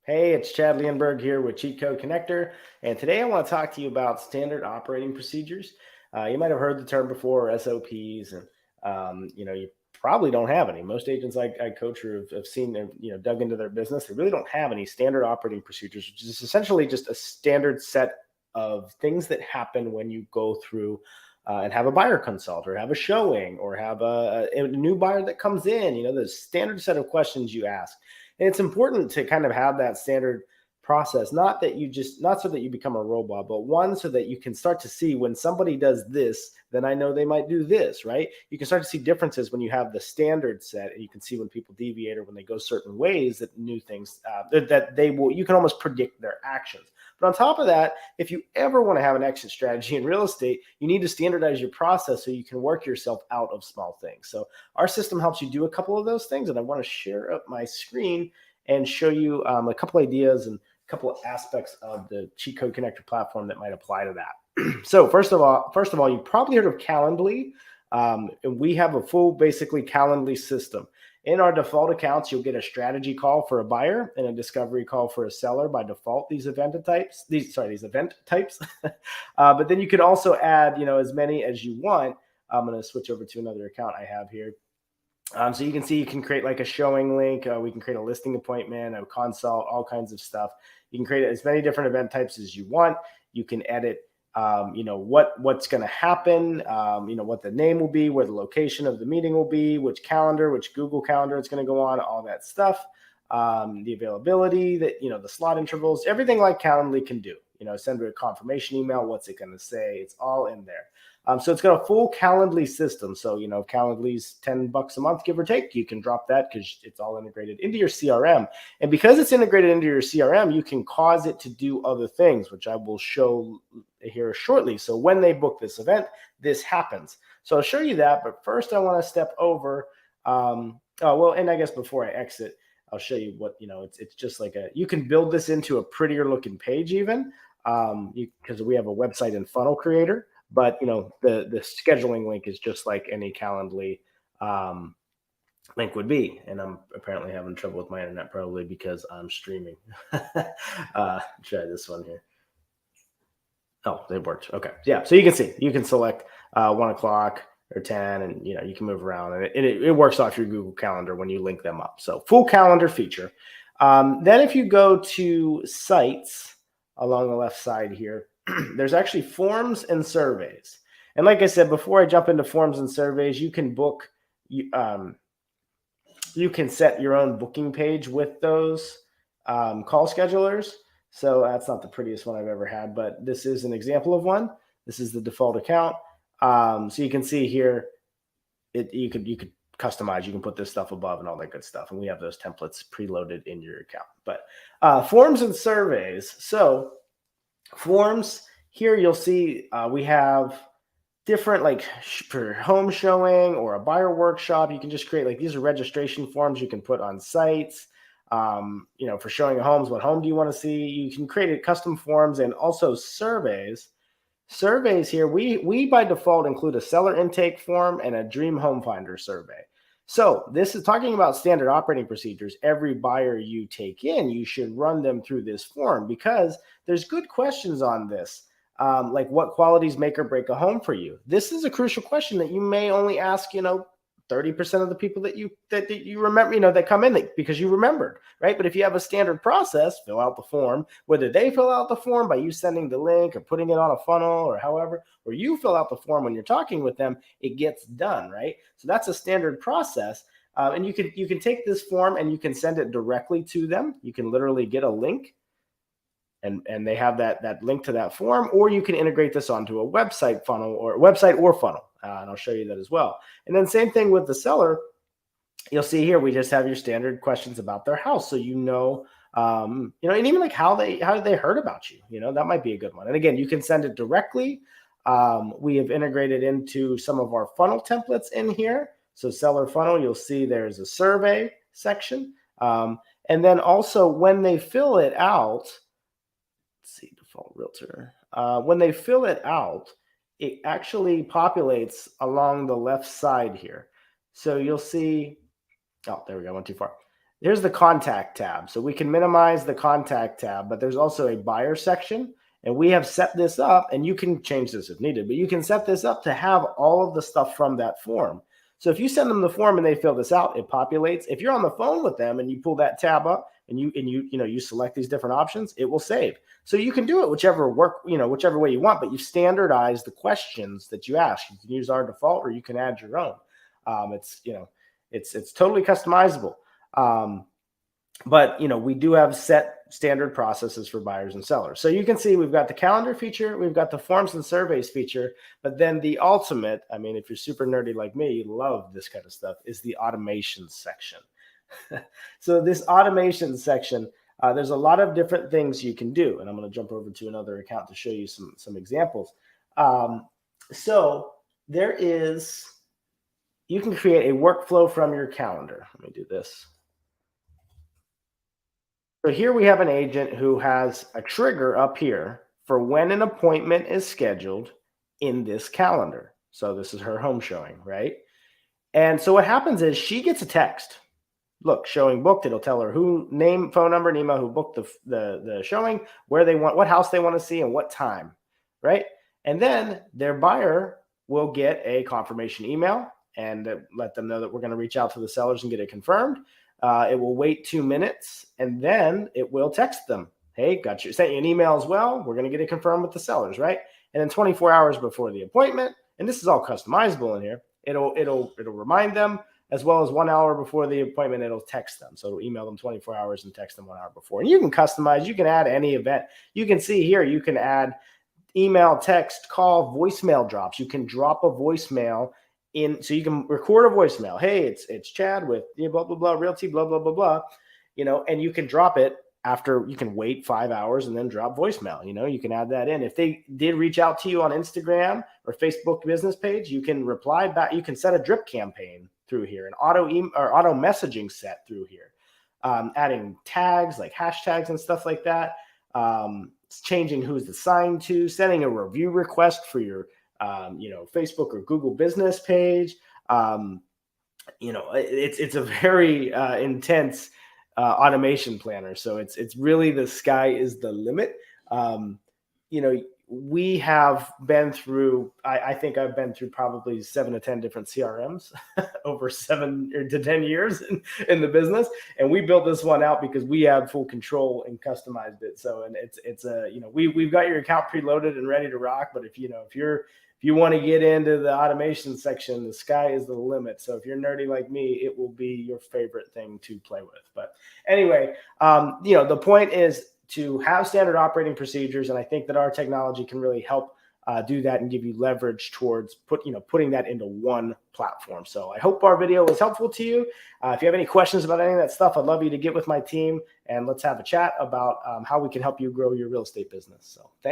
Hey, it's Chad Leonberg here with Cheat Code Connector, and today I want to talk to you about standard operating procedures. You might have heard the term before, SOPs, and you probably don't have any. Most agents I coach or have seen, dug into their business. They really don't have any standard operating procedures, which is essentially just a standard set of things that happen when you go through and have a buyer consult or have a showing or have a new buyer that comes in. The standard set of questions you ask. And it's important to kind of have that standard process, not so that you become a robot, but one, so that you can start to see when somebody does this, then I know they might do this, right? You can start to see differences when you have the standard set, and you can see when people deviate or when they go certain ways that new things that they will, you can almost predict their actions. But on top of that, if you ever want to have an exit strategy in real estate, you need to standardize your process so you can work yourself out of small things. So our system helps you do a couple of those things, and I want to share up my screen and show you a couple ideas and a couple of aspects of the Cheat Code Connector platform that might apply to that. So first of all, you probably heard of Calendly. And we have a full, basically Calendly system. In our default accounts, you'll get a strategy call for a buyer and a discovery call for a seller by default. These event types. But then you could also add, as many as you want. I'm going to switch over to another account I have here. So you can see you can create like a showing link. We can create a listing appointment, a consult, all kinds of stuff. You can create as many different event types as you want. You can edit, what's going to happen, what the name will be, where the location of the meeting will be, which Google Calendar it's going to go on, all that stuff. The availability, the slot intervals, everything like Calendly can do. Send a confirmation email. What's it going to say? It's all in there. So it's got a full Calendly system. So, if Calendly's $10 a month, give or take, you can drop that because it's all integrated into your CRM. And because it's integrated into your CRM, you can cause it to do other things, which I will show here shortly. So when they book this event, this happens. So I'll show you that. But first, I want to step over. And I guess before I exit, I'll show you what, it's just like you can build this into a prettier looking page even because we have a website and funnel creator. But, the scheduling link is just like any Calendly link would be. And I'm apparently having trouble with my internet, probably because I'm streaming. Try this one here. Oh, it worked. Okay. Yeah. So you can see, you can select 1 o'clock or 10, and, you can move around, and it works off your Google Calendar when you link them up. So full calendar feature. Then if you go to sites along the left side here, there's actually forms and surveys. And like I said, before I jump into forms and surveys, you can book, you can set your own booking page with those call schedulers. So that's not the prettiest one I've ever had, but this is an example of one. This is the default account. So you can see here, you could customize, you can put this stuff above and all that good stuff. And we have those templates preloaded in your account. But forms and surveys. So forms here, you'll see we have different, like for home showing or a buyer workshop, you can just create, like, these are registration forms you can put on sites. For showing homes, what home do you want to see? You can create custom forms and also surveys. Surveys here, we by default include a seller intake form and a dream home finder survey. So this is talking about standard operating procedures. Every buyer you take in, you should run them through this form because there's good questions on this. Like, what qualities make or break a home for you? This is a crucial question that you may only ask, 30% of the people that you remember, that come in because you remembered, right? But if you have a standard process, fill out the form, whether they fill out the form by you sending the link or putting it on a funnel or however, or you fill out the form when you're talking with them, it gets done, right? So that's a standard process. And you can take this form and you can send it directly to them. You can literally get a link and they have that link to that form, or you can integrate this onto a website or funnel. And I'll show you that as well. And then same thing with the seller. You'll see here, we just have your standard questions about their house. So, and even like how did they heard about you? That might be a good one. And again, you can send it directly. We have integrated into some of our funnel templates in here. So seller funnel, you'll see there's a survey section. And then also when they fill it out, let's see, default realtor. When they fill it out, it actually populates along the left side here. So you'll see, oh, there we go, I went too far. Here's the contact tab. So we can minimize the contact tab, but there's also a buyer section. And we have set this up, and you can change this if needed, but you can set this up to have all of the stuff from that form. So if you send them the form and they fill this out, it populates. If you're on the phone with them and you pull that tab up and you select these different options, it will save. So you can do it whichever way you want, but you standardize the questions that you ask. You can use our default, or you can add your own. It's totally customizable. But we do have set standard processes for buyers and sellers. So you can see we've got the calendar feature, we've got the forms and surveys feature, but then the ultimate, if you're super nerdy like me, you love this kind of stuff, is the automation section. So this automation section, there's a lot of different things you can do. And I'm going to jump over to another account to show you some examples. So you can create a workflow from your calendar. Let me do this. So here we have an agent who has a trigger up here for when an appointment is scheduled in this calendar. So this is her home showing, right? And so what happens is she gets a text. Look, showing booked. It'll tell her name, phone number, and email who booked the showing, what house they want to see, and what time, right? And then their buyer will get a confirmation email and let them know that we're going to reach out to the sellers and get it confirmed. It will wait 2 minutes, and then it will text them. Hey, sent you an email as well. We're going to get it confirmed with the sellers, right? And then 24 hours before the appointment, and this is all customizable in here, it'll remind them, as well as 1 hour before the appointment, it'll text them. So it'll email them 24 hours and text them 1 hour before. And you can customize, you can add any event. You can see here, you can add email, text, call, voicemail drops. You can drop a voicemail so you can record a voicemail. Hey, it's Chad with blah, blah, blah, Realty, blah, blah, blah, blah, and you can drop it after. You can wait 5 hours and then drop voicemail. You can add that in. If they did reach out to you on Instagram or Facebook business page, you can reply back. You can set a drip campaign through here, an auto messaging set through here, adding tags like hashtags and stuff like that, changing who's assigned to, sending a review request for your Facebook or Google business page. It's a very intense automation planner. So it's really, the sky is the limit. We have been through, I think I've been through probably 7 to 10 different CRMs over 7 to 10 years in the business. And we built this one out because we had full control and customized it. So, and we've got your account preloaded and ready to rock. But if you want to get into the automation section, the sky is the limit. So if you're nerdy like me, it will be your favorite thing to play with. But anyway, the point is to have standard operating procedures. And I think that our technology can really help do that and give you leverage towards putting that into one platform. So I hope our video was helpful to you. If you have any questions about any of that stuff, I'd love you to get with my team and let's have a chat about how we can help you grow your real estate business. So thanks.